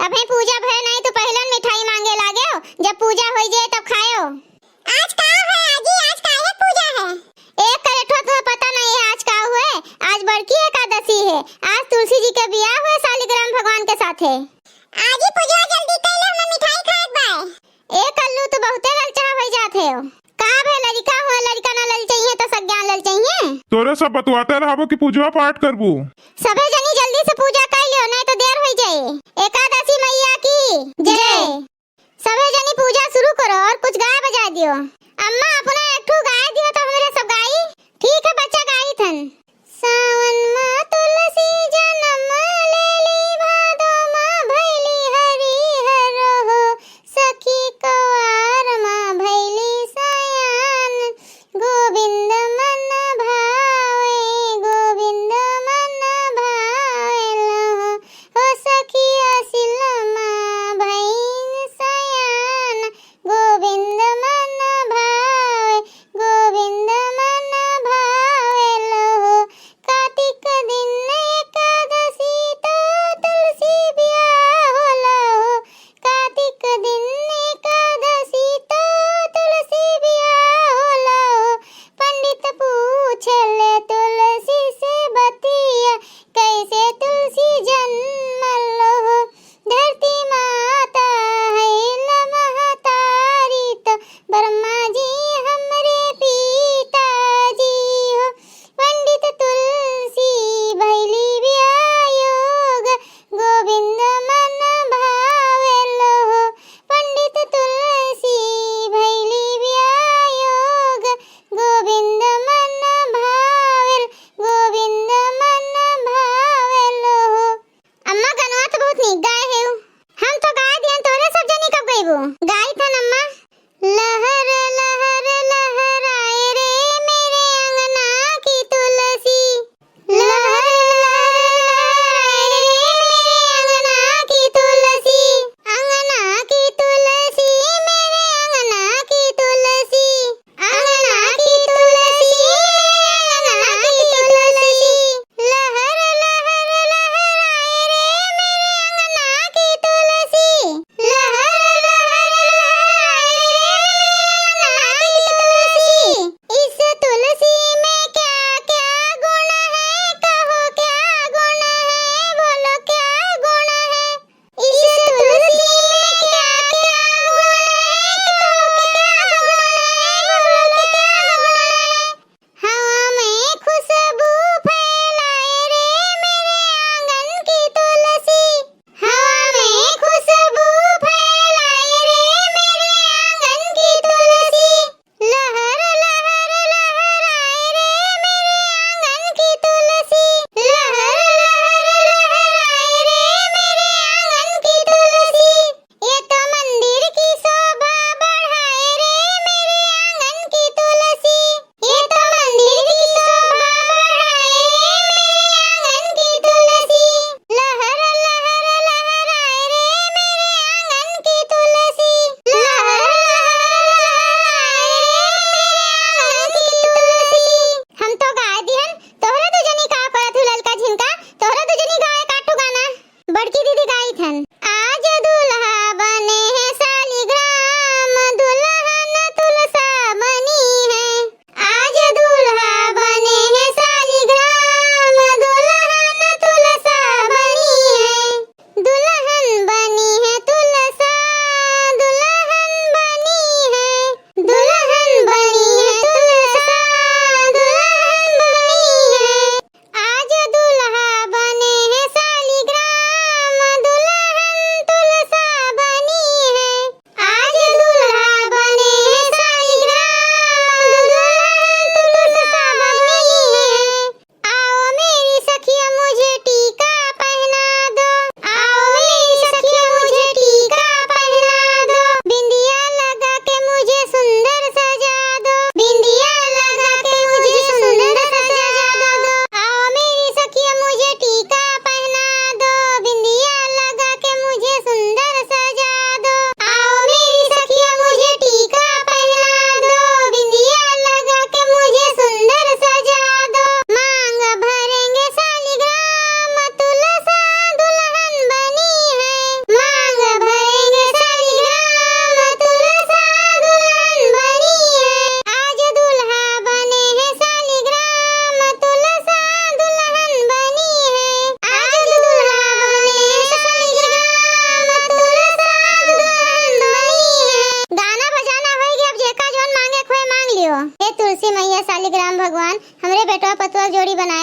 अबे पूजा भय नहीं तो पहले मिठाई मांगे लागे हो। जब पूजा हो जाए तब खायो। आज का है आजी, आज का है पूजा है। एक करेठो तो पता नहीं है आज का हुए। आज बड़की एकादशी है। आज तुलसी जी के बियाह हुए शालिग्राम भगवान के साथ है। आजी पूजा जल्दी कर ले, हम मिठाई खात बाय। एक कल्लू तो बहुते ललचा हो जाते हो। का भे लड़का हो, लड़का ना लल चाहिए तो सज्ञान लल चाहिए। तोरे सब बतवाते रहबो कि पूजा पाठ करबू। सबे जनी जल्दी से पूजा कर लियो नहीं तो देर हो जाए। एकादशी मैया की जय। सबे जनी पूजा शुरू करो और कुछ गाय बजा दियो। अम्मा अपना एक ठो गाय दियो तो हमरे सब गाई। ठीक है बच्चा गाई थन। सावन माँ तुलसी जन्म लेली, भादो माँ भैली हरि हर हो, सखी कवार माँ भैली सयान, गोविंद मन भावे, गोविंद मन भावे हो, सखी असिल माँ भैन सयान, गोविंद मन भावे, गोविंद मन भावे हो।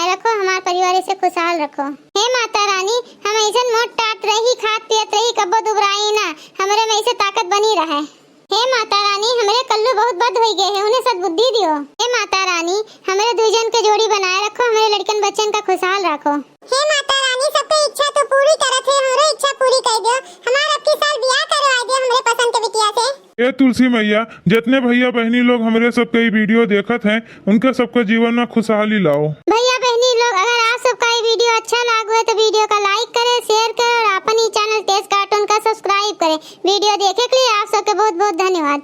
बनाए रखो, हमारे परिवार से खुशहाल रखो। हे माता रानी, हम ऐसे मोट टाट रही, खात पियत रही, कब्बो दुबराई ना, हमरे में ऐसे ताकत बनी रहे। हे माता रानी, हमरे कल्लू बहुत बद हो गए हैं, उन्हें सद्बुद्धि दियो। हे माता रानी, हमरे दुजन के जोड़ी बनाए रखो, हमरे लड़कन बच्चन का खुशहाल रखो। हे माता रानी, सबके इच्छा तो पूरी करत है, हमरे इच्छा पूरी कर दियो। हमार अब की साल ब्याह करवा दियो हमरे पसंद के बिटिया से। ए तुलसी मैया, जितने भैया बहनी लोग हमारे सबके वीडियो देखत हैं, उनके सबके जीवन में खुशहाली लाओ। भैया बहनी लोग, अगर आप सबका ये वीडियो अच्छा लगा है तो वीडियो का लाइक करें, शेयर करें और अपन ही चैनल तेज कार्टून का सब्सक्राइब करें। वीडियो देखे के लिए आप सबके बहुत बहुत धन्यवाद।